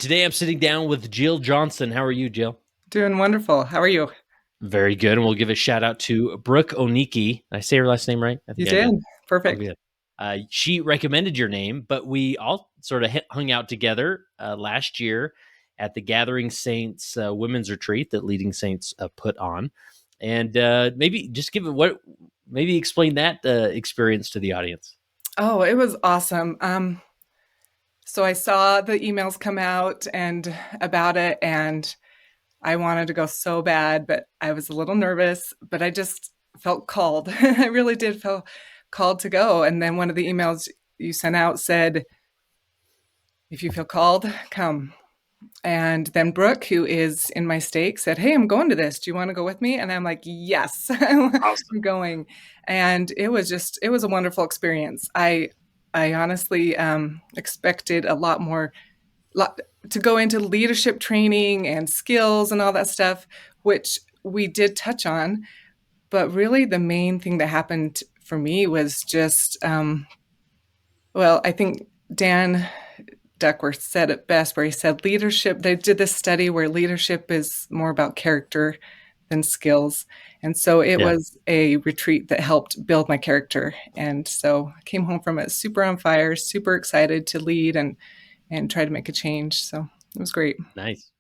Today I'm sitting down with Jill Johnson. How are you, Jill? Doing wonderful. How are you? Very good. And we'll give a shout out to Brooke Oniki. Did I say her last name right? I You think I did. did. Oh, Perfect. good. She recommended your name, but we all sort of hung out together last year at the Gathering Saints women's retreat that Leading Saints put on. And maybe just maybe explain that experience to the audience. Oh, it was awesome. So I saw the emails come out and about it, and I wanted to go so bad, but I was a little nervous, but I just felt called. I really did feel called to go. And then one of the emails you sent out said, if you feel called, come. And then Brooke, who is in my stake, said, "Hey, I'm going to this. Do you want to go with me?" And I'm like, "Yes, I'm Awesome. going." And it was a wonderful experience. I honestly expected a lot more to go into leadership training and skills and all that stuff, which we did touch on. But really, the main thing that happened for me was just, well, I think Dan Duckworth said it best, where he said leadership, they did this study where leadership is more about character than skills. And so it Yeah. was a retreat that helped build my character. And so I came home from it super on fire, super excited to lead and try to make a change. So it was great. Nice.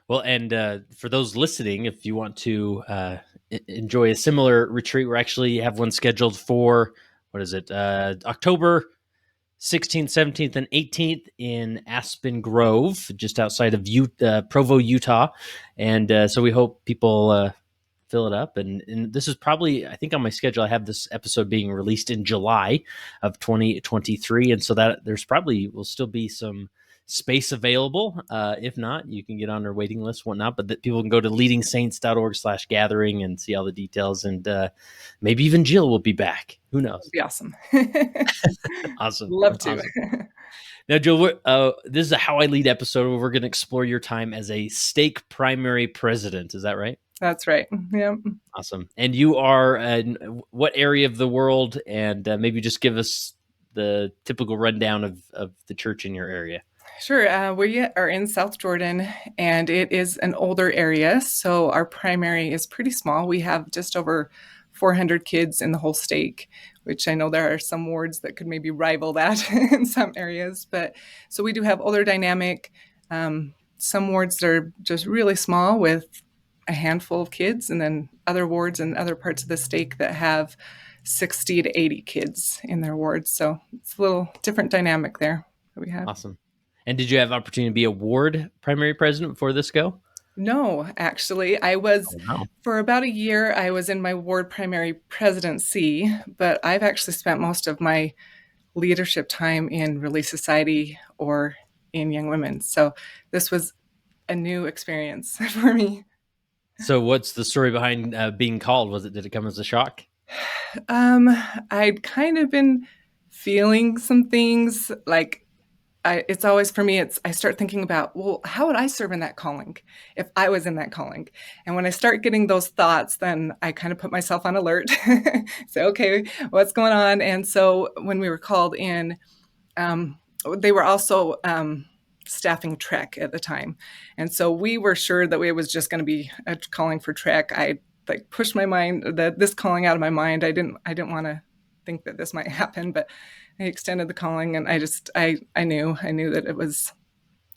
Well, and for those listening, if you want to enjoy a similar retreat, we actually have one scheduled for, what is it, October 16th, 17th, and 18th in Aspen Grove, just outside of Provo, Utah. And so we hope people fill it up. And this is probably, I think on my schedule, I have this episode being released in July of 2023. And so that there's probably will still be some space available. If not, you can get on our waiting list, whatnot. But that people can go to leadingsaints.org/gathering and see all the details. And maybe even Jill will be back. Who It'd knows? be awesome. Awesome. Love to. Awesome. Now, Jill, this is a How I Lead episode where we're going to explore your time as a stake primary president. Is that right? That's right. Yeah. Awesome. And you are in what area of the world? And maybe just give us the typical rundown of the church in your area. Sure. We are in South Jordan, and it is an older area. So our primary is pretty small. We have just over 400 kids in the whole stake, which I know there are some wards that could maybe rival that in some areas. But so we do have older dynamic. Some wards that are just really small with a handful of kids, and then other wards and other parts of the stake that have 60 to 80 kids in their wards. So it's a little different dynamic there that we have. Awesome. And did you have opportunity to be a ward primary president before this go? No, actually, I was Oh, wow. for about a year, I was in my ward primary presidency, but I've actually spent most of my leadership time in Relief Society or in Young Women. So this was a new experience for me. So, what's the story behind being called? Did it come as a shock? Um, I'd kind of been feeling some things like it's always for me, I start thinking about, well, how would I serve in that calling if I was in that calling? And when I start getting those thoughts, then I kind of put myself on alert. Say, okay, what's going on? And so when we were called in, they were also staffing Trek at the time. And so we were sure that it was just going to be a calling for Trek. I like pushed my mind, this calling out of my mind. I didn't want to think that this might happen, but I extended the calling, and I knew that it was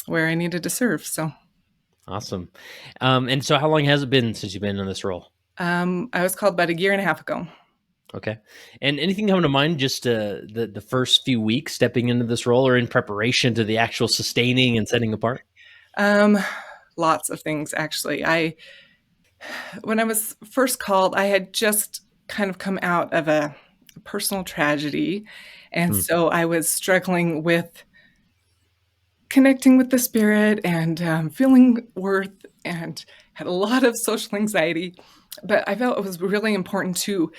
where I needed to serve. So Awesome. And so, how long has it been since you've been in this role? I was called about a year and a half ago. Okay. And anything come to mind just the first few weeks stepping into this role or in preparation to the actual sustaining and setting apart? Um, Lots of things, actually. When I was first called, I had just kind of come out of a personal tragedy. And Hmm. so I was struggling with connecting with the spirit and feeling worth, and had a lot of social anxiety. But I felt it was really important to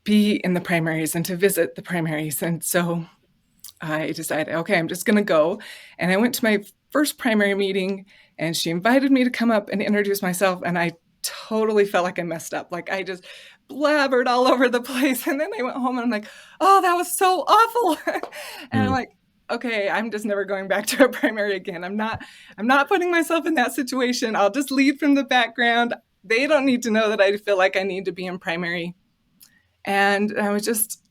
be in the primaries and to visit the primaries. And so I decided, okay, I'm just going to go. And I went to my first primary meeting, and she invited me to come up and introduce myself. And I totally felt like I messed up. Like I just blabbered all over the place. And then I went home and I'm like, oh, that was so awful. And I'm Hmm. like, okay, I'm just never going back to a primary again. I'm not putting myself in that situation. I'll just lead from the background. They don't need to know that I feel like I need to be in primary. And I was just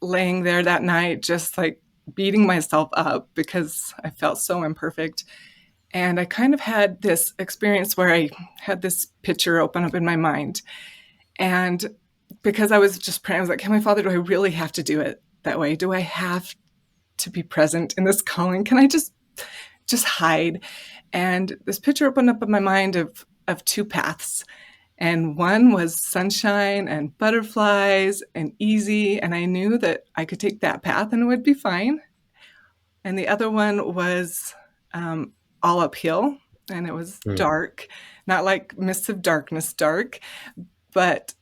laying there that night, just like beating myself up because I felt so imperfect. And I kind of had this experience where I had this picture open up in my mind. And because I was just praying, I was like, Heavenly Father, do I really have to do it that way? Do I have to be present in this calling? Can I just hide? And this picture opened up in my mind of two paths. And one was sunshine and butterflies and easy. And I knew that I could take that path and it would be fine. And the other one was all uphill and it was dark, not like mists of darkness, dark, but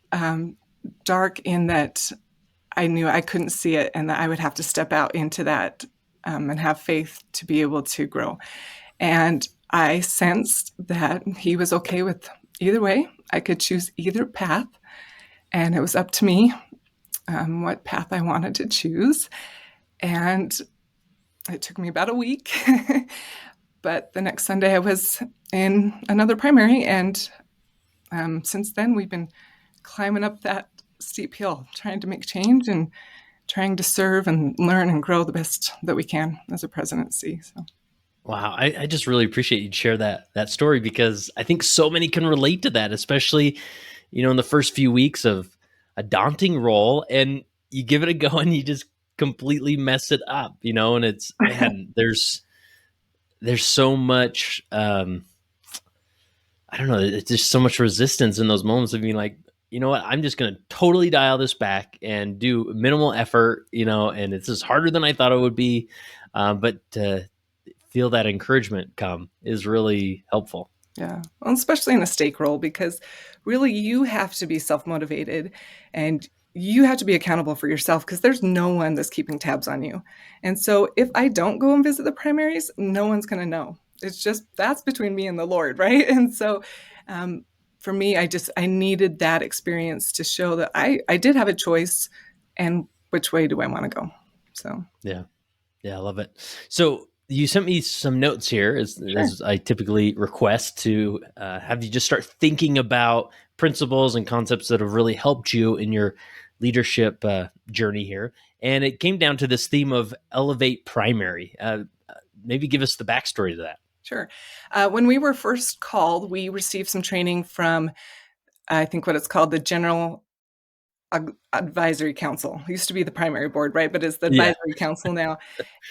dark in that I knew I couldn't see it and that I would have to step out into that and have faith to be able to grow. And I sensed that he was okay with either way. I could choose either path, and it was up to me what path I wanted to choose. And it took me about a week. But the next Sunday I was in another primary, and since then we've been climbing up that steep hill, trying to make change and trying to serve and learn and grow the best that we can as a presidency. So. Wow, I just really appreciate you share that story, because I think so many can relate to that, especially, in the first few weeks of a daunting role, and you give it a go and you just completely mess it up, and it's, man, there's so much, I don't know, it's just so much resistance in those moments of being like, you know what, I'm just going to totally dial this back and do minimal effort, and it's just harder than I thought it would be. But to feel that encouragement come is really helpful. Yeah, well, especially in a stake role, because really you have to be self-motivated and you have to be accountable for yourself because there's no one that's keeping tabs on you. And so if I don't go and visit the primaries, no one's going to know. It's just, that's between me and the Lord, right? And so for me, I needed that experience to show that I did have a choice, and which way do I want to go? So yeah, I love it. So you sent me some notes here, as I typically request, to have you just start thinking about principles and concepts that have really helped you in your leadership journey here. And it came down to this theme of elevate primary. Maybe give us the backstory to that. Sure. When we were first called, we received some training from, I think what it's called, the General Advisory Council. It used to be the primary board, right? But it's the Advisory Council now.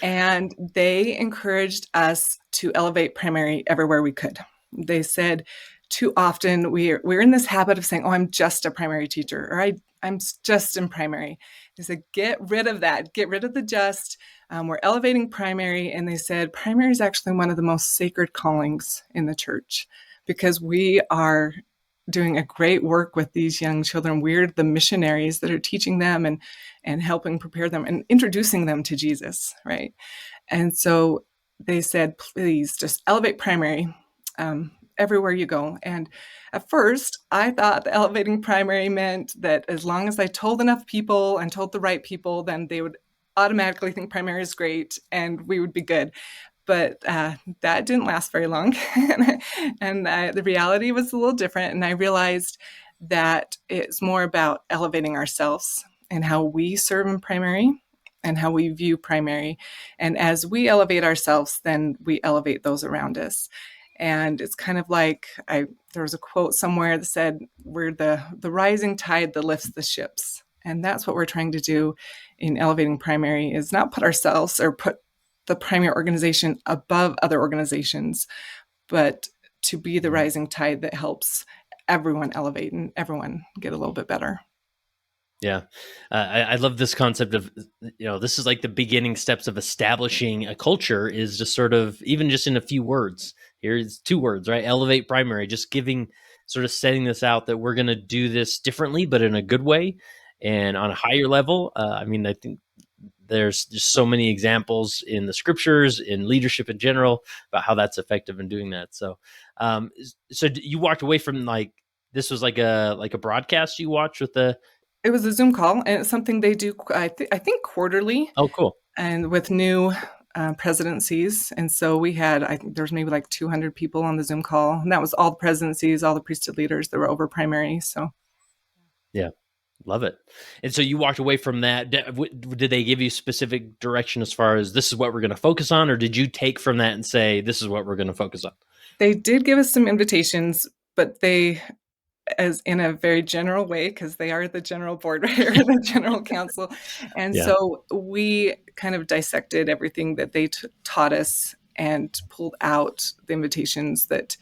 And they encouraged us to elevate primary everywhere we could. They said too often we're in this habit of saying, oh, I'm just a primary teacher, or I'm just in primary. They said, get rid of that. Get rid of the just. We're elevating primary. And they said primary is actually one of the most sacred callings in the church, because we are doing a great work with these young children. We're the missionaries that are teaching them and helping prepare them and introducing them to Jesus, right? And so they said, please just elevate primary everywhere you go. And at first, I thought the elevating primary meant that as long as I told enough people and told the right people, then they would automatically think primary is great and we would be good. But that didn't last very long. and the reality was a little different. And I realized that it's more about elevating ourselves and how we serve in primary and how we view primary. And as we elevate ourselves, then we elevate those around us. And it's kind of like, there was a quote somewhere that said, we're the rising tide that lifts the ships. And that's what we're trying to do in elevating primary, is not put ourselves or put the primary organization above other organizations, but to be the rising tide that helps everyone elevate and everyone get a little bit better. Yeah. I love this concept of, this is like the beginning steps of establishing a culture, is just sort of, even just in a few words. Here's 2 words, right? Elevate primary, just sort of setting this out that we're going to do this differently, but in a good way and on a higher level. I think there's just so many examples in the scriptures, in leadership in general, about how that's effective in doing that. So, so you walked away from this was like a broadcast you watched with the. It was a Zoom call, and it's something they do, I think quarterly. Oh, cool. And with new presidencies. And so we had, I think there's maybe like 200 people on the Zoom call. And that was all the presidencies, all the priesthood leaders that were over primary. So Yeah. Love it. And so you walked away from that. Did they give you specific direction as far as this is what we're going to focus on? Or did you take from that and say, this is what we're going to focus on? they did give us some invitations, but they, as in a very general way, because they are the general board, right, or the general council. And Yeah. so we kind of dissected everything that they taught us and pulled out the invitations that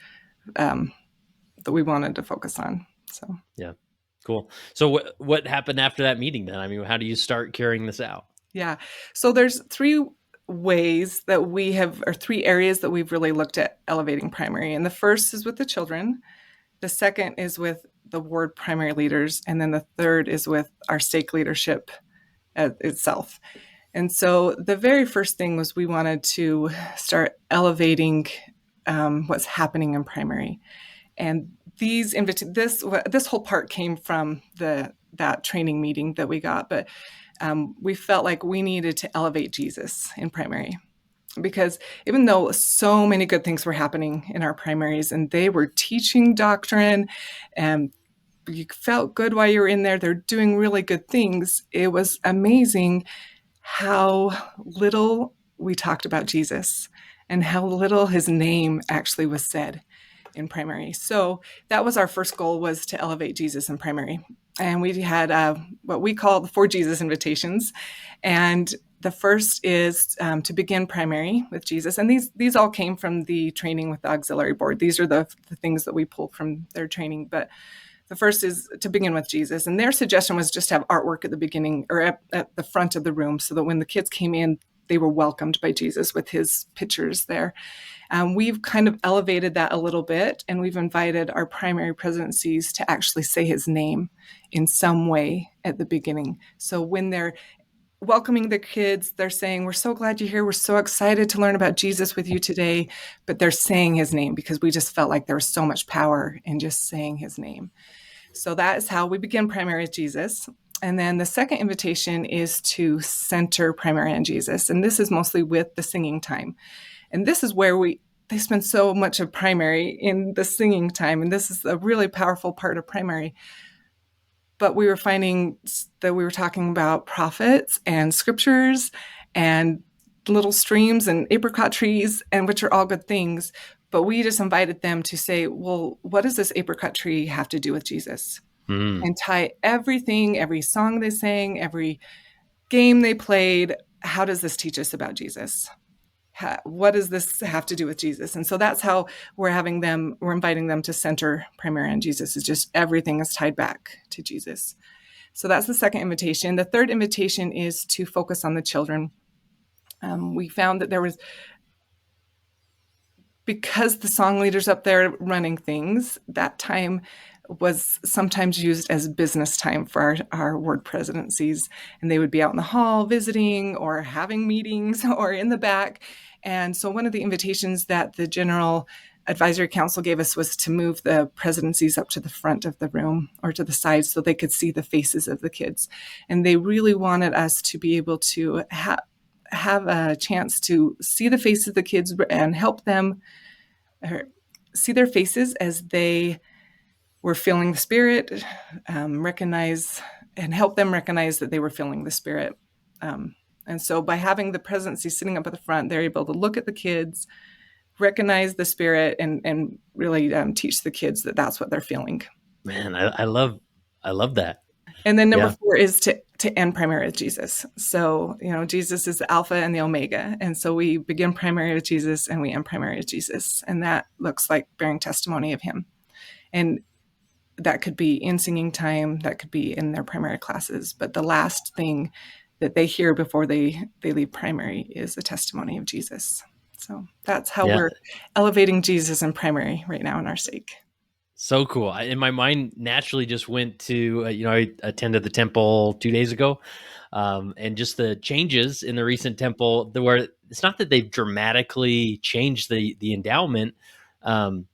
that we wanted to focus on. So Yeah. Cool. So what happened after that meeting then? I mean, how do you start carrying this out? yeah. So there's three ways that we have, or three areas that we've really looked at elevating primary. And the first is with the children. The second is with the ward primary leaders. And then the third is with our stake leadership itself. And so the very first thing was we wanted to start elevating what's happening in primary. And this whole part came from that training meeting that we got, but we felt like we needed to elevate Jesus in primary, because even though so many good things were happening in our primaries and they were teaching doctrine and you felt good while you were in there, they're doing really good things, it was amazing how little we talked about Jesus and how little his name actually was said in primary. So that was our first goal, was to elevate Jesus in primary. And we had what we call the 4 Jesus invitations. And the first is to begin primary with Jesus. And these all came from the training with the auxiliary board. These are the things that we pulled from their training. But the first is to begin with Jesus. And their suggestion was just to have artwork at the beginning, or at the front of the room, so that when the kids came in, they were welcomed by Jesus with his pictures there. We've kind of elevated that a little bit, and we've invited our primary presidencies to actually say his name in some way at the beginning. So when they're welcoming the kids, they're saying, we're so glad you're here. We're so excited to learn about Jesus with you today. But they're saying his name because we just felt like there was so much power in just saying his name. So that is how we begin primary with Jesus. And then the second invitation is to center primary on Jesus. And this is mostly with the singing time. And this is where they spend so much of primary in the singing time. And this is a really powerful part of primary. But we were finding that we were talking about prophets and scriptures and little streams and apricot trees, and which are all good things. But we just invited them to say, well, what does this apricot tree have to do with Jesus? And tie everything, every song they sang, every game they played, how does this teach us about Jesus? What does this have to do with Jesus? And so that's how we're inviting them to center primary on Jesus, is just everything is tied back to Jesus. So that's the second invitation. The third invitation is to focus on the children. We found that there was, because the song leaders up there running things, that time was sometimes used as business time for our ward presidencies. And they would be out in the hall visiting or having meetings or in the back. And so one of the invitations that the General Advisory Council gave us was to move the presidencies up to the front of the room or to the side so they could see the faces of the kids. And they really wanted us to be able to have a chance to see the faces of the kids and help them see their faces as they were feeling the Spirit, recognize and help them recognize that they were feeling the Spirit. And so by having the presidency sitting up at the front, they're able to look at the kids, recognize the Spirit, and really teach the kids that that's what they're feeling. Man, I love that. And then number 4 is to end primary with Jesus. So, Jesus is the Alpha and the Omega. And so we begin primary with Jesus and we end primary with Jesus. And that looks like bearing testimony of him. And that could be in singing time, that could be in their primary classes. But the last thing that they hear before they leave primary is a testimony of Jesus. So that's how we're elevating Jesus in primary right now in our stake. So cool. In my mind naturally just went to, I attended the temple 2 days ago. And just the changes in the recent temple, where it's not that they've dramatically changed the endowment.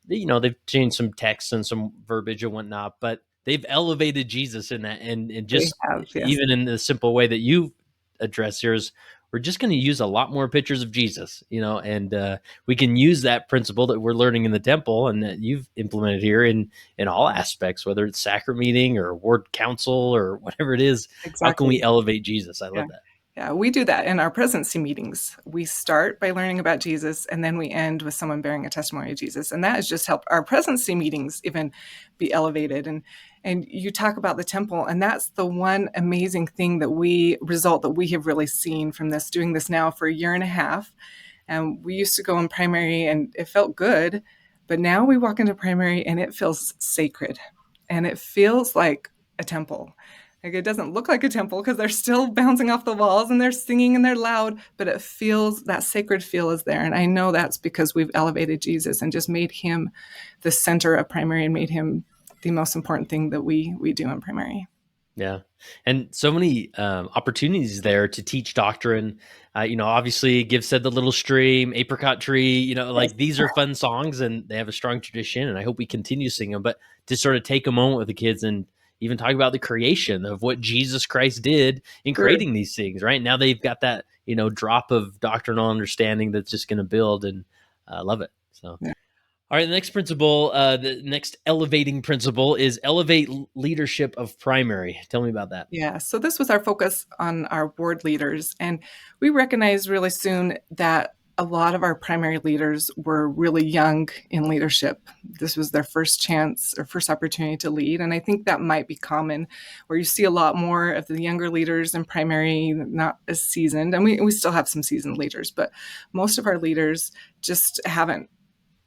They've changed some text and some verbiage and whatnot, but they've elevated Jesus in that. And just They have, yes. even in the simple way that you address yours, we're just going to use a lot more pictures of Jesus, and we can use that principle that we're learning in the temple and that you've implemented here in all aspects, whether it's sacrament meeting or ward council or whatever it is. How can we Exactly. elevate Jesus? I Yeah. love that. Yeah, we do that in our presidency meetings. We start by learning about Jesus, and then we end with someone bearing a testimony of Jesus. And that has just helped our presidency meetings even be elevated. And you talk about the temple, and that's the one amazing thing that we have really seen from this, doing this now for a year and a half. And we used to go in primary and it felt good, but now we walk into primary and it feels sacred and it feels like a temple. Like, it doesn't look like a temple because they're still bouncing off the walls and they're singing and they're loud, but it feels, that sacred feel is there. And I know that's because we've elevated Jesus and just made him the center of primary and made him the most important thing that we do in primary. Yeah. And so many opportunities there to teach doctrine. Obviously, Give Said the Little Stream, Apricot Tree, Yes. like these are fun songs and they have a strong tradition. And I hope we continue to sing them. But to sort of take a moment with the kids and even talk about the creation of what Jesus Christ did in Sure. creating these things, right? Now they've got that, drop of doctrinal understanding that's just going to build, and I love it. So. Yeah. All right, the next principle, the next elevating principle is elevate leadership of primary. Tell me about that. Yeah, so this was our focus on our board leaders. And we recognized really soon that a lot of our primary leaders were really young in leadership. This was their first chance or first opportunity to lead. And I think that might be common, where you see a lot more of the younger leaders in primary, not as seasoned. And we still have some seasoned leaders, but most of our leaders just haven't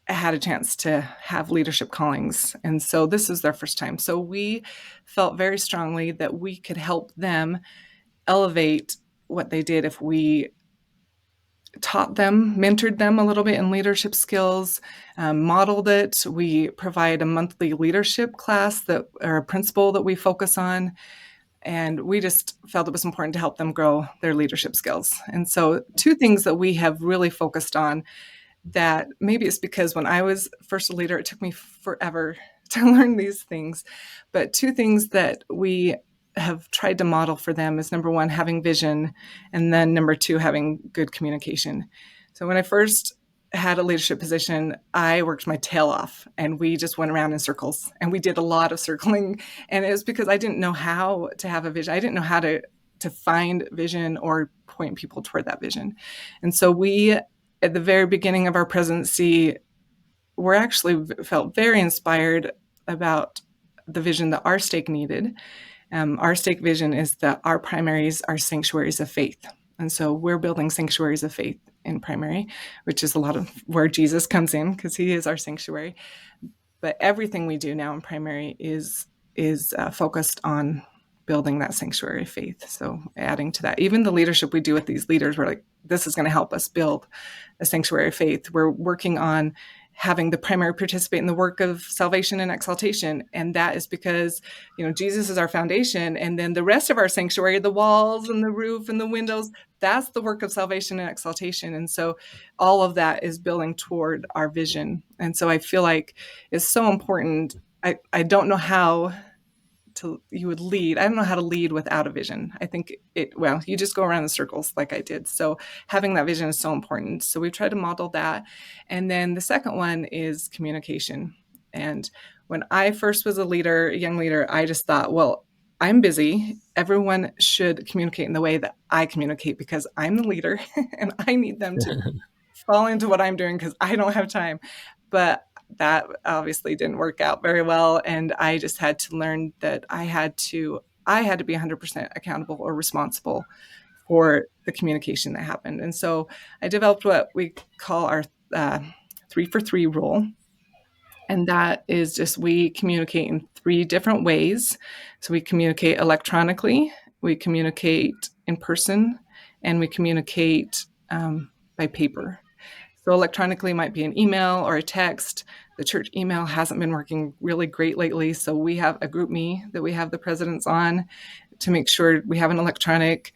had a chance to have leadership callings. And so this is their first time. So we felt very strongly that we could help them elevate what they did if we taught them, mentored them a little bit in leadership skills, modeled it. We provide a monthly leadership class or a principle that we focus on. And we just felt it was important to help them grow their leadership skills. And so two things that we have really focused on, that maybe it's because when I was first a leader, it took me forever to learn these things. But two things that we have tried to model for them is, number one, having vision, and then number two, having good communication. So when I first had a leadership position, I worked my tail off and we just went around in circles and we did a lot of circling. And it was because I didn't know how to have a vision. I didn't know how to find vision or point people toward that vision. And so we, at the very beginning of our presidency, we actually felt very inspired about the vision that our stake needed. Our stake vision is that our primaries are sanctuaries of faith. And so we're building sanctuaries of faith in primary, which is a lot of where Jesus comes in because he is our sanctuary. But everything we do now in primary is focused on building that sanctuary of faith. So adding to that, even the leadership we do with these leaders, we're like, this is going to help us build a sanctuary of faith. We're working on having the primary participate in the work of salvation and exaltation. And that is because, Jesus is our foundation. And then the rest of our sanctuary, the walls and the roof and the windows, that's the work of salvation and exaltation. And so all of that is building toward our vision. And so I feel like it's so important. I don't know how you would lead. I don't know how to lead without a vision. I think you just go around in circles like I did. So having that vision is so important. So we've tried to model that. And then the second one is communication. And when I first was a young leader, I just thought, well, I'm busy. Everyone should communicate in the way that I communicate because I'm the leader and I need them to fall into what I'm doing because I don't have time. But that obviously didn't work out very well. And I just had to learn that I had to be 100% accountable or responsible for the communication that happened. And so I developed what we call our 3-for-3 rule. And that is just, we communicate in 3 different ways. So we communicate electronically, we communicate in person, and we communicate by paper. So electronically might be an email or a text. The church email hasn't been working really great lately. So we have a group me that we have the presidents on to make sure we have an electronic.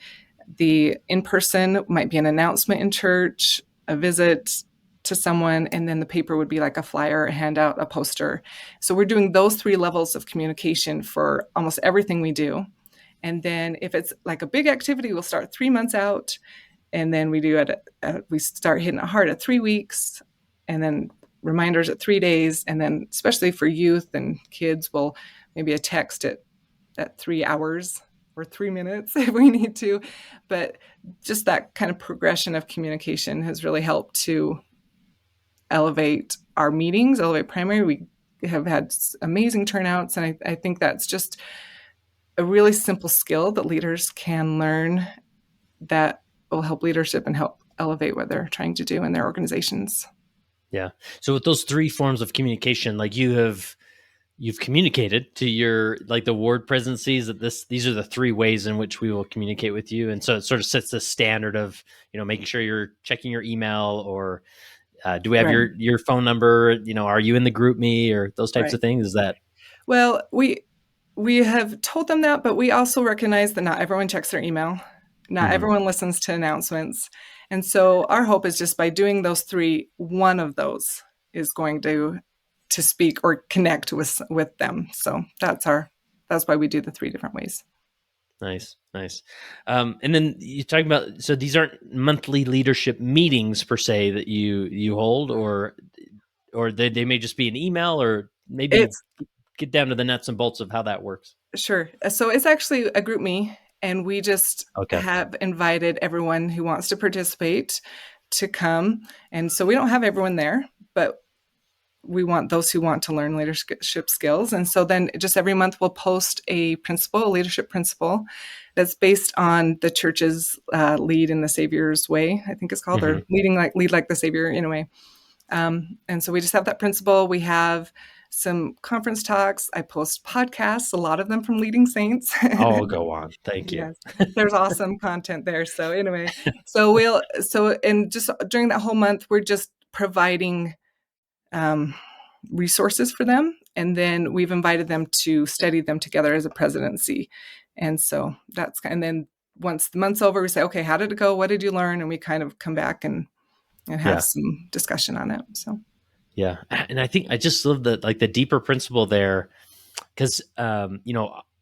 The in-person might be an announcement in church, a visit to someone, and then the paper would be like a flyer, a handout, a poster. So we're doing those 3 levels of communication for almost everything we do. And then if it's like a big activity, we'll start 3 months out. And then we do it. We start hitting it hard at 3 weeks, and then reminders at 3 days, and then especially for youth and kids, we'll maybe a text at 3 hours or 3 minutes if we need to. But just that kind of progression of communication has really helped to elevate our meetings, elevate primary. We have had amazing turnouts, and I think that's just a really simple skill that leaders can learn that will help leadership and help elevate what they're trying to do in their organizations. Yeah. So with those three forms of communication, like you've communicated to your like the ward presidencies that these are the three ways in which we will communicate with you, and so it sort of sets the standard of making sure you're checking your email, or do we have Right. your phone number? Are you in the group me, or those types Right. of things? Is that Well, we have told them that, but we also recognize that not everyone checks their email. Not Mhm. everyone listens to announcements. And so our hope is just by doing those three, one of those is going to speak or connect with them. So that's why we do the three different ways. Nice, nice. And then you talking about, so these aren't monthly leadership meetings per se that you hold, or they may just be an email, or maybe It's get down to the nuts and bolts of how that works. Sure. So it's actually a group me, and we just Okay. have invited everyone who wants to participate to come. And so we don't have everyone there, but we want those who want to learn leadership skills. And so then just every month we'll post a leadership principle that's based on the church's lead in the Savior's way, I think it's called, or Hmm. lead like the Savior in a way. And so we just have that principle. We have some conference talks. I post podcasts, a lot of them from leading saints. Oh, go on. Thank you. Yes, there's awesome content there. So anyway, and just during that whole month, we're just providing um, resources for them, and then we've invited them to study them together as a presidency. And so and then once the month's over, we say, okay, how did it go? What did you learn? And we kind of come back and have Yeah. some discussion on it. So Yeah. And I think I just love the deeper principle there, because, a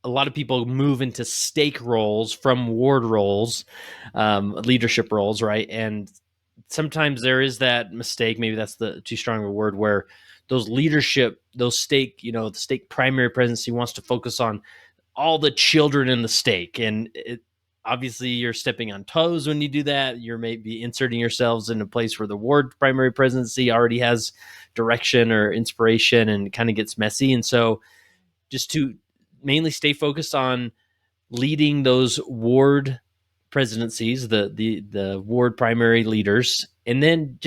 lot of people move into stake roles from ward roles, leadership roles, right? And sometimes there is that mistake, maybe that's the too strong of a word, where those stake, the stake primary presidency wants to focus on all the children in the stake. And obviously you're stepping on toes when you do that. You're maybe inserting yourselves in a place where the ward primary presidency already has direction or inspiration, and it kind of gets messy. And so just to mainly stay focused on leading those ward presidencies, the ward primary leaders, and then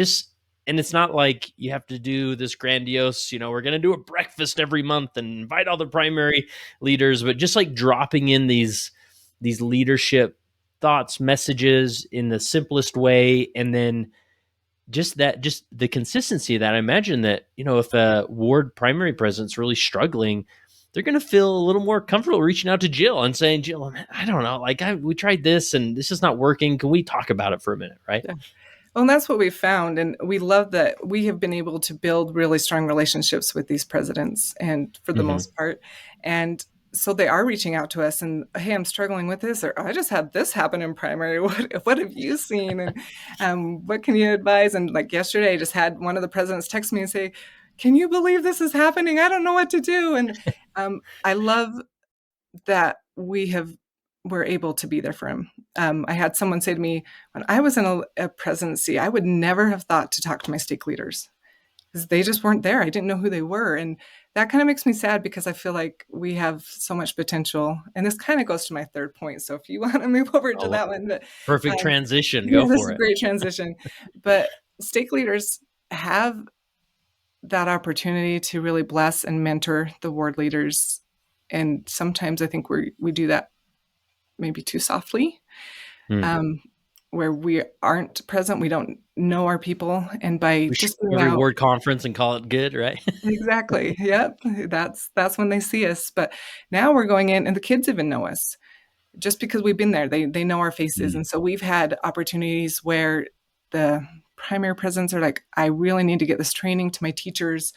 and it's not like you have to do this grandiose, we're going to do a breakfast every month and invite all the primary leaders, but just like dropping in these leadership thoughts, messages in the simplest way, and then just the consistency of that. I imagine that, if a ward primary president's really struggling, they're going to feel a little more comfortable reaching out to Jill and saying, Jill, I don't know, like we tried this and this is not working. Can we talk about it for a minute? Right. yeah. Well, and that's what we found. And we love that we have been able to build really strong relationships with these presidents, and for the Mm-hmm. most part. And so they are reaching out to us and, hey, I'm struggling with this, or I just had this happen in primary. What have you seen? And what can you advise? And like yesterday, I just had one of the presidents text me and say, can you believe this is happening? I don't know what to do. And I love that we're able to be there for him. I had someone say to me, when I was in a presidency, I would never have thought to talk to my stake leaders because they just weren't there. I didn't know who they were. And that kind of makes me sad because I feel like we have so much potential. And this kind of goes to my third point. So if you want to move over to Oh, that one, but perfect transition. yeah, Go this is for a it. great transition. But stake leaders have that opportunity to really bless and mentor the ward leaders. And sometimes I think we do that maybe too softly, Hmm. um, where we aren't present. We don't know our people. And by We should just being every out, ward conference and call it good, right? exactly. Yep. That's when they see us. But now we're going in and the kids even know us just because we've been there. They know our faces. Mm. And so we've had opportunities where the primary presidents are like, I really need to get this training to my teachers,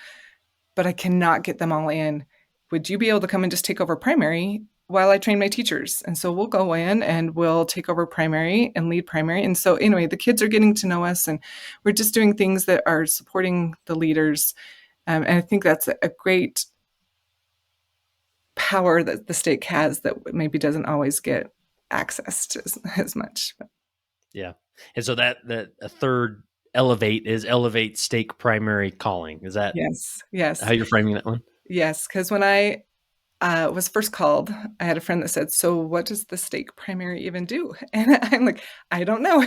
but I cannot get them all in. Would you be able to come and just take over primary? while I train my teachers. And so we'll go in and we'll take over primary and lead primary. And so anyway, the kids are getting to know us, and we're just doing things that are supporting the leaders. And I think that's a great power that the stake has that maybe doesn't always get access to as much. Yeah. And so that a third elevate stake primary calling. Is that Yes. how you're framing that one? Yes, because when I was first called, I had a friend that said, "So what does the stake primary even do?" And I'm like, "I don't know."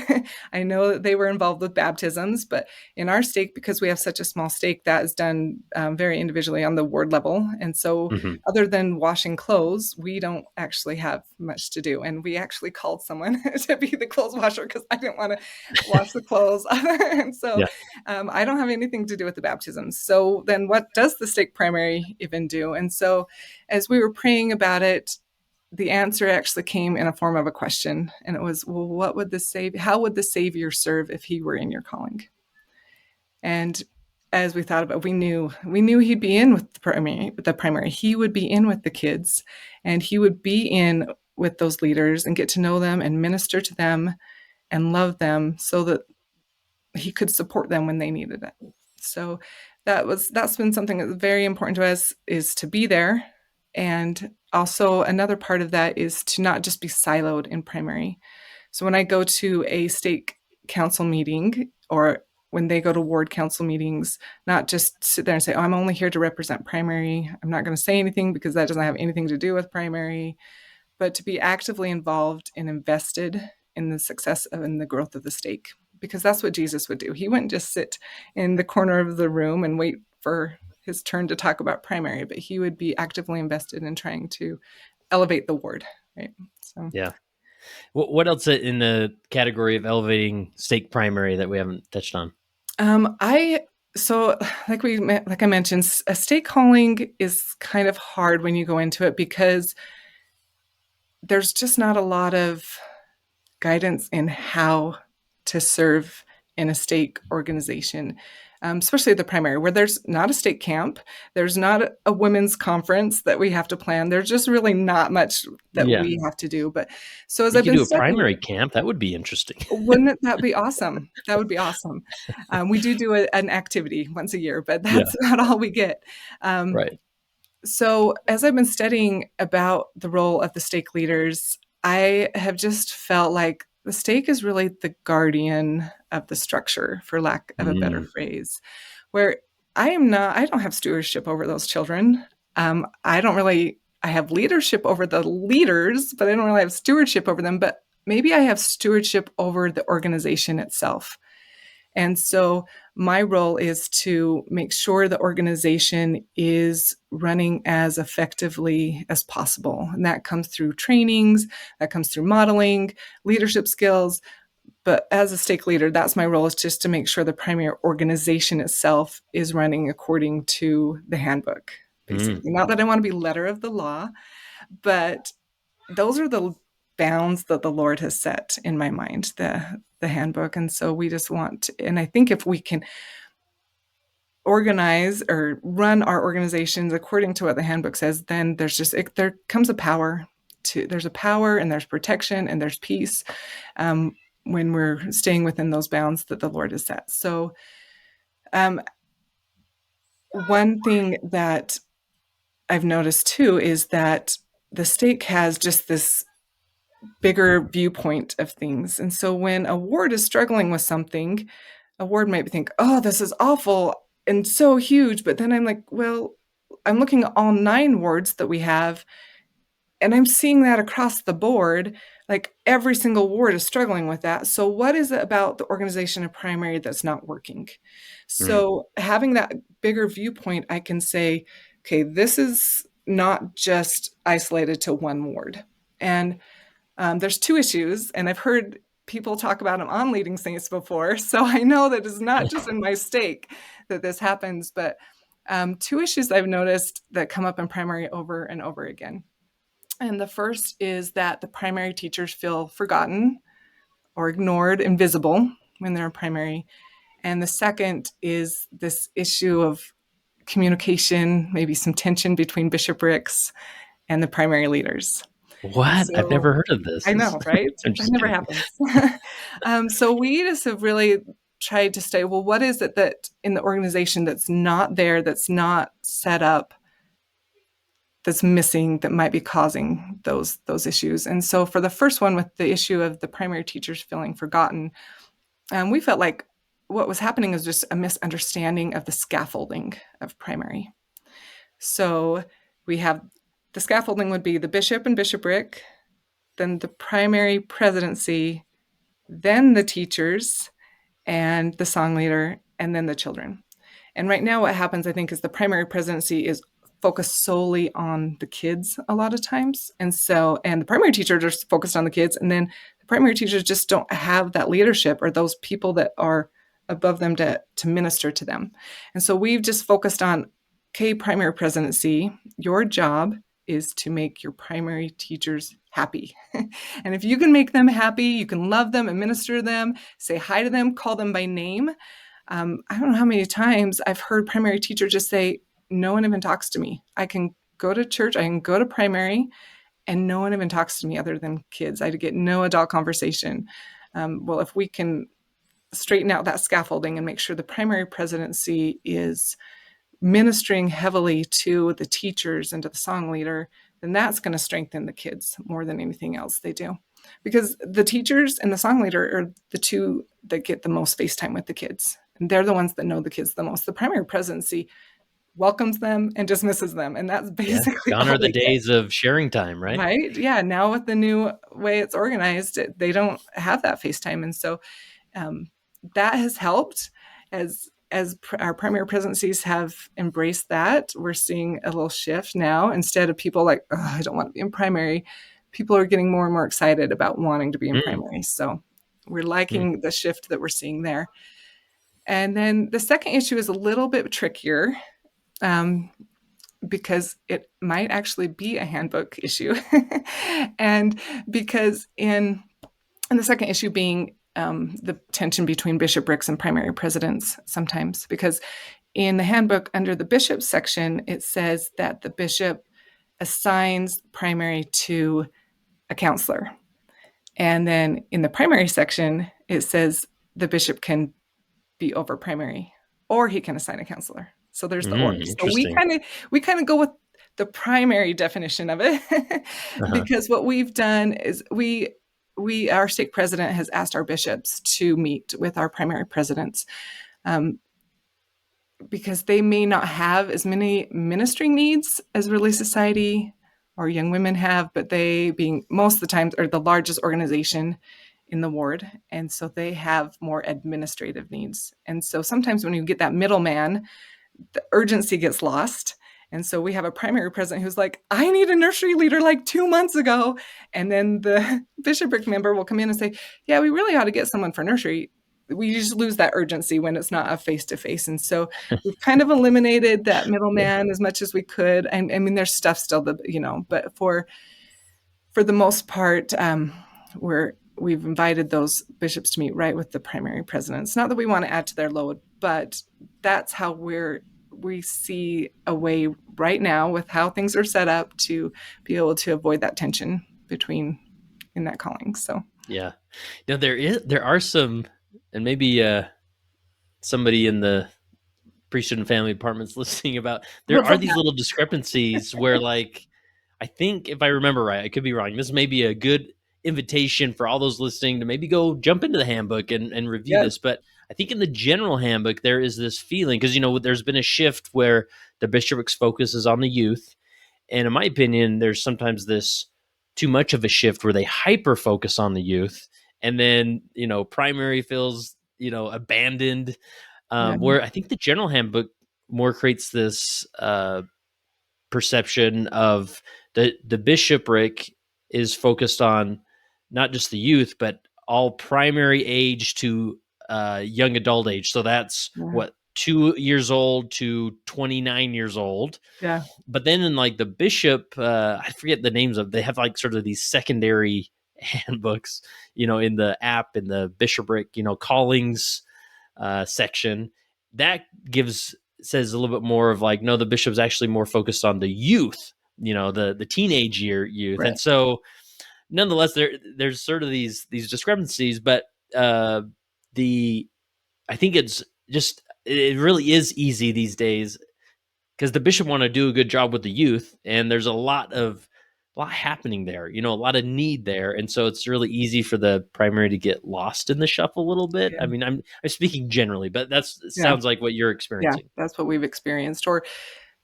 I know that they were involved with baptisms, but in our stake, because we have such a small stake, that is done very individually on the ward level. And so Mm-hmm. other than washing clothes, we don't actually have much to do. And we actually called someone to be the clothes washer because I didn't want to wash the clothes. And so Yeah. I don't have anything to do with the baptisms. So then what does the stake primary even do? And so as we were praying about it, the answer actually came in a form of a question. And it was, well, how would the Savior serve if he were in your calling? And as we thought about it, we knew he'd be in with the primary. He would be in with the kids, and he would be in with those leaders and get to know them and minister to them and love them so that he could support them when they needed it. So that's been something that's very important to us, is to be there. And also another part of that is to not just be siloed in primary. So when I go to a stake council meeting, or when they go to ward council meetings, not just sit there and say, "Oh, I'm only here to represent primary. I'm not going to say anything because that doesn't have anything to do with primary," but to be actively involved and invested in the success and the growth of the stake, because that's what Jesus would do. He wouldn't just sit in the corner of the room and wait for his turn to talk about primary, but he would be actively invested in trying to elevate the ward, right? So Yeah. What else in the category of elevating stake primary that we haven't touched on? I so like I mentioned, a stake calling is kind of hard when you go into it because there's just not a lot of guidance in how to serve in a stake organization, especially the primary, where there's not a stake camp, there's not a women's conference that we have to plan. There's just really not much that Yeah. we have to do. But so as You I've could been do a studying, primary camp. That would be interesting. wouldn't that be awesome? That would be awesome. We do an activity once a year, but Yeah. that's not all we get. Um, Right. so as I've been studying about the role of the stake leaders, I have just felt like the stake is really the guardian of the structure, for lack of a better Mm. phrase, where I don't have stewardship over those children. I have leadership over the leaders, but I don't really have stewardship over them. But maybe I have stewardship over the organization itself. And so my role is to make sure the organization is running as effectively as possible. And that comes through trainings, that comes through modeling, leadership skills. But as a stake leader, that's my role, is just to make sure the primary organization itself is running according to the handbook, Mm. basically. Not that I want to be letter of the law, but those are the bounds that the Lord has set in my mind, the handbook. And so we just want to, and I think if we can organize or run our organizations according to what the handbook says, then there comes a power there's a power, and there's protection, and there's peace, when we're staying within those bounds that the Lord has set. So one thing that I've noticed too is that the stake has just this bigger viewpoint of things. And so when a ward is struggling with something, a ward might think, "Oh, this is awful and so huge." But then I'm like, well, I'm looking at all 9 wards that we have, and I'm seeing that across the board. Like every single ward is struggling with that. So what is it about the organization of primary that's not working? Mm. So having that bigger viewpoint, I can say, okay, this is not just isolated to one ward. And there's 2 issues, and I've heard people talk about them on Leading Saints before, so I know that it's not just in my stake that this happens, but 2 issues I've noticed that come up in primary over and over again. And the first is that the primary teachers feel forgotten or ignored, invisible when they're in primary. And the second is this issue of communication, maybe some tension between bishoprics, and the primary leaders. And What? I've so never heard of this. I know, right? I'm That just never kidding. happens. So we just have really tried to say, well, what is it that in the organization that's not there, that's not set up, that's missing, that might be causing those issues? And so for the first one, with the issue of the primary teachers feeling forgotten, we felt like what was happening is just a misunderstanding of the scaffolding of primary. So we have the scaffolding would be the bishop and bishopric, then the primary presidency, then the teachers and the song leader, and then the children. And right now what happens, I think, is the primary presidency is focused solely on the kids a lot of times. And the primary teachers are focused on the kids, and then the primary teachers just don't have that leadership or those people that are above them to minister to them. And so we've just focused on, okay, primary presidency, your job is to make your primary teachers happy. And if you can make them happy, you can love them, administer them, say hi to them, call them by name. I don't know how many times I've heard primary teachers just say, no one even talks to me. I can go to church, I can go to primary, and no one even talks to me other than kids. I get no adult conversation. Well, if we can straighten out that scaffolding and make sure the primary presidency is ministering heavily to the teachers and to the song leader, then that's going to strengthen the kids more than anything else they do. Because the teachers and the song leader are the two that get the most face time with the kids. And they're the ones that know the kids the most. The primary presidency welcomes them and dismisses them. And that's basically Gone all are the they get. days of sharing time, right? Right? Yeah. Now with the new way it's organized, they don't have that face time. And so that has helped as our primary presidencies have embraced that. We're seeing a little shift now. Instead of people like, oh, I don't want to be in primary, people are getting more and more excited about wanting to be in primary. So we're liking the shift that we're seeing there. And then the second issue is a little bit trickier because it might actually be a handbook issue. And because in the second issue being the tension between bishoprics and primary presidents sometimes, because in the handbook under the bishop section, it says that the bishop assigns primary to a counselor. And then in the primary section, it says the bishop can be over primary or he can assign a counselor. So there's the order. So we kind of go with the primary definition of it because what we've done is our stake president has asked our bishops to meet with our primary presidents because they may not have as many ministering needs as Relief Society or Young Women have, but they, being most of the time, are the largest organization in the ward. And so they have more administrative needs. And so sometimes when you get that middleman, the urgency gets lost. And so we have a primary president who's like, I need a nursery leader like 2 months ago. And then the bishopric member will come in and say, yeah, we really ought to get someone for nursery. We just lose that urgency when it's not a face-to-face. And so we've kind of eliminated that middleman as much as we could. I mean, there's stuff still that, but for the most part, we've invited those bishops to meet right with the primary presidents. Not that we want to add to their load, but that's how we see a way right now with how things are set up to be able to avoid that tension in that calling. So yeah, there are some, and maybe somebody in the priesthood and family departments listening about, there are these little discrepancies where, like, I think if I remember right, I could be wrong, this may be a good invitation for all those listening to maybe go jump into the handbook and review this. But I think in the general handbook, there is this feeling, because, there's been a shift where the bishopric's focus is on the youth. And in my opinion, there's sometimes this too much of a shift where they hyper focus on the youth. And then, primary feels, abandoned, where I think the general handbook more creates this perception of the bishopric is focused on not just the youth, but all primary age to young adult age. So that's 2 years old to 29 years old. Yeah. But then in like the bishop, I forget the names of, they have like sort of these secondary handbooks, in the app, in the bishopric, callings section that says a little bit more of like, no, the bishop's actually more focused on the youth the teenage youth. Right. And so nonetheless, there's sort of these discrepancies, but the I think it's just it really is easy these days because the bishop want to do a good job with the youth, and there's a lot happening there, a lot of need there, and so it's really easy for the primary to get lost in the shuffle a little bit. Yeah. I mean, I'm speaking generally, but Yeah. sounds like what you're Yeah. experiencing. That's what we've experienced. Or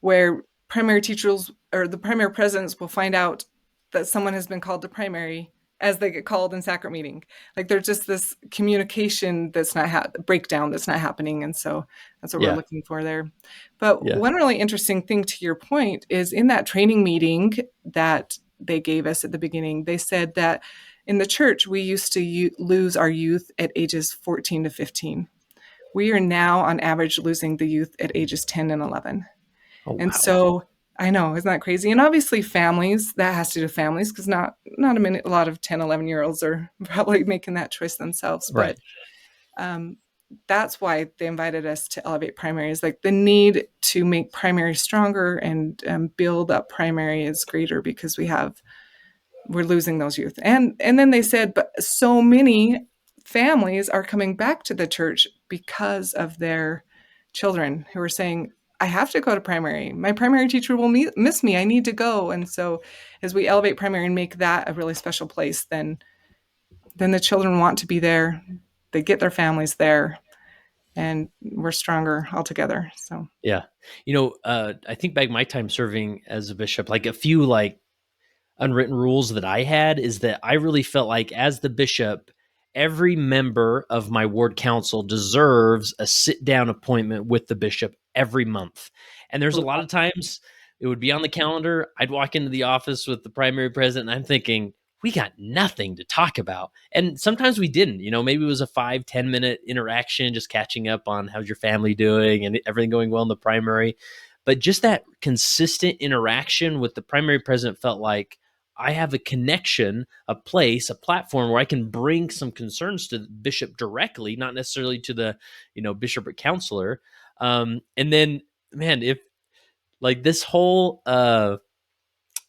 where primary teachers or the primary presidents will find out that someone has been called to primary as they get called in sacrament meeting. Like there's just this communication that's not breakdown that's not happening. And so that's what we're Yeah, looking for there. But yeah. one really interesting thing to your point is in that training meeting that they gave us at the beginning, they said that in the church, we used to lose our youth at ages 14 to 15. We are now on average losing the youth at ages 10 and 11. Oh And wow. so I know, isn't that crazy? And obviously families, that has to do with families because not a lot of 10, 11-year-olds are probably making that choice themselves. Right. But that's why they invited us to Elevate Primary, is like the need to make primary stronger and build up primary is greater because we're losing those youth. And then they said, but so many families are coming back to the church because of their children who are saying, I have to go to primary. My primary teacher will miss me. I need to go. And so as we elevate primary and make that a really special place, then the children want to be there. They get their families there and we're stronger altogether. So Yeah. I think back my time serving as a bishop, like a few like unwritten rules that I had is that I really felt like as the bishop, every member of my ward council deserves a sit down appointment with the bishop every month. And there's a lot of times it would be on the calendar. I'd walk into the office with the primary president and I'm thinking, we got nothing to talk about. And sometimes we didn't, maybe it was a 5-10 minute interaction, just catching up on how's your family doing and everything going well in the primary. But just that consistent interaction with the primary president felt like I have a connection, a place, a platform where I can bring some concerns to the bishop directly, not necessarily to the, bishopric counselor. And then, man, if like this whole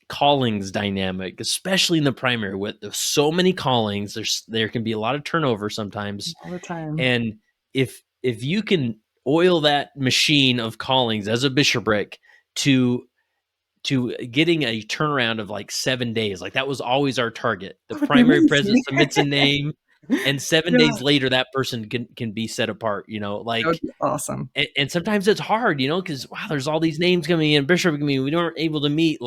callings dynamic, especially in the primary, with so many callings, there can be a lot of turnover sometimes. all the time. And if you can oil that machine of callings as a bishopric to getting a turnaround of like 7 days. Like that was always our target. The That would be primary amazing. president submits a name and 7 Yeah, days later that person can be set apart, that would like, be awesome. and sometimes it's hard, because wow, there's all these names coming in, bishop coming in, we weren't able to meet,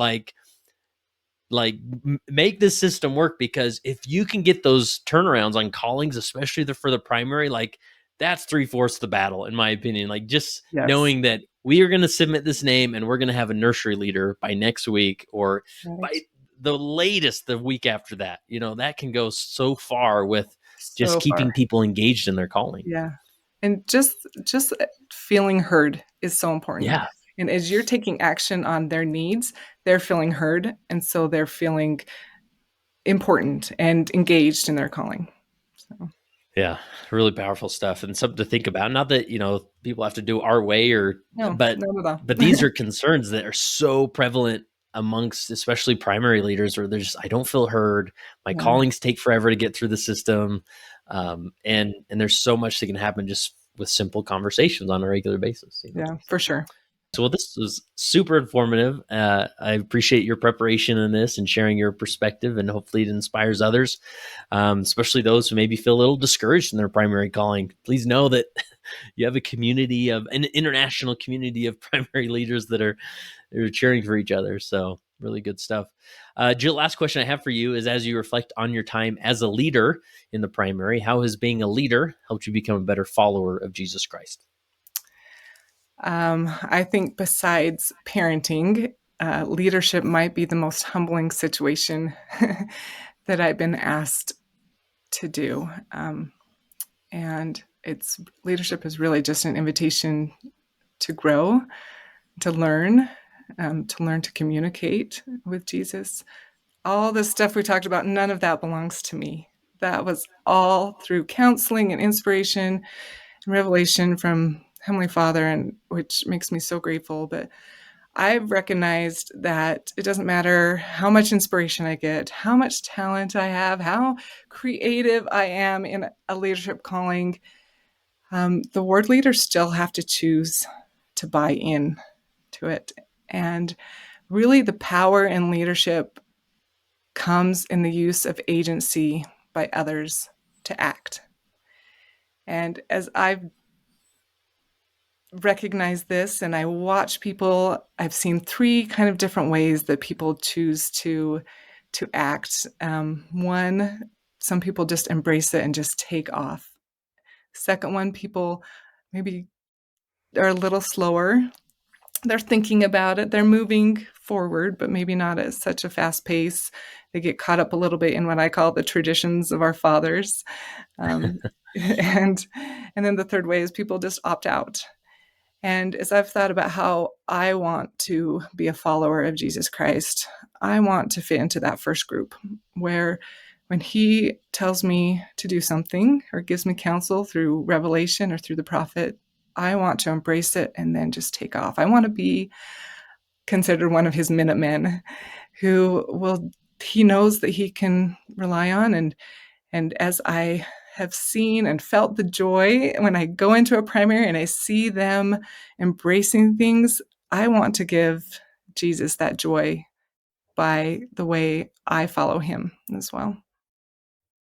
make this system work, because if you can get those turnarounds on callings, especially for the primary, like that's 3/4 of the battle, in my opinion. Like just Yes. knowing that we are going to submit this name and we're going to have a nursery leader by next week, or by Right. the latest the week after that, that can go so far with just So far. keeping people engaged in their calling. Yeah. And just feeling heard is so important. Yeah. And as you're taking action on their needs, they're feeling heard, and so they're feeling important and engaged in their calling. So, Yeah, really powerful stuff and something to think about. Not that, people have to do our way no, but not at all. these are concerns that are so prevalent amongst especially primary leaders, where there's I don't feel heard. My Yeah. callings take forever to get through the system. And there's so much that can happen just with simple conversations on a regular basis. Yeah, for sure. So, well, this was super informative. I appreciate your preparation in this and sharing your perspective, and hopefully it inspires others, especially those who maybe feel a little discouraged in their primary calling. Please know that you have an international community of primary leaders that are cheering for each other. So really good stuff. Jill, last question I have for you is, as you reflect on your time as a leader in the primary, how has being a leader helped you become a better follower of Jesus Christ? I think besides parenting, leadership might be the most humbling situation that I've been asked to do. And leadership is really just an invitation to grow, to learn to communicate with Jesus. All the stuff we talked about, none of that belongs to me. That was all through counseling and inspiration and revelation from Heavenly Father, and which makes me so grateful. But I've recognized that it doesn't matter how much inspiration I get, how much talent I have, how creative I am in a leadership calling. The ward leaders still have to choose to buy in to it. And really, the power in leadership comes in the use of agency by others to act. And as I've recognized this and I watch people, I've seen three kind of different ways that people choose to act. One, some people just embrace it and just take off. Second one, people maybe are a little slower. They're thinking about it. They're moving forward, but maybe not at such a fast pace. They get caught up a little bit in what I call the traditions of our fathers. And then the third way is people just opt out. And as I've thought about how I want to be a follower of Jesus Christ, I want to fit into that first group where when he tells me to do something or gives me counsel through revelation or through the prophet, I want to embrace it and then just take off. I want to be considered one of his Minutemen he knows that he can rely on. And as I have seen and felt the joy when I go into a primary and I see them embracing things, I want to give Jesus that joy by the way I follow him as well.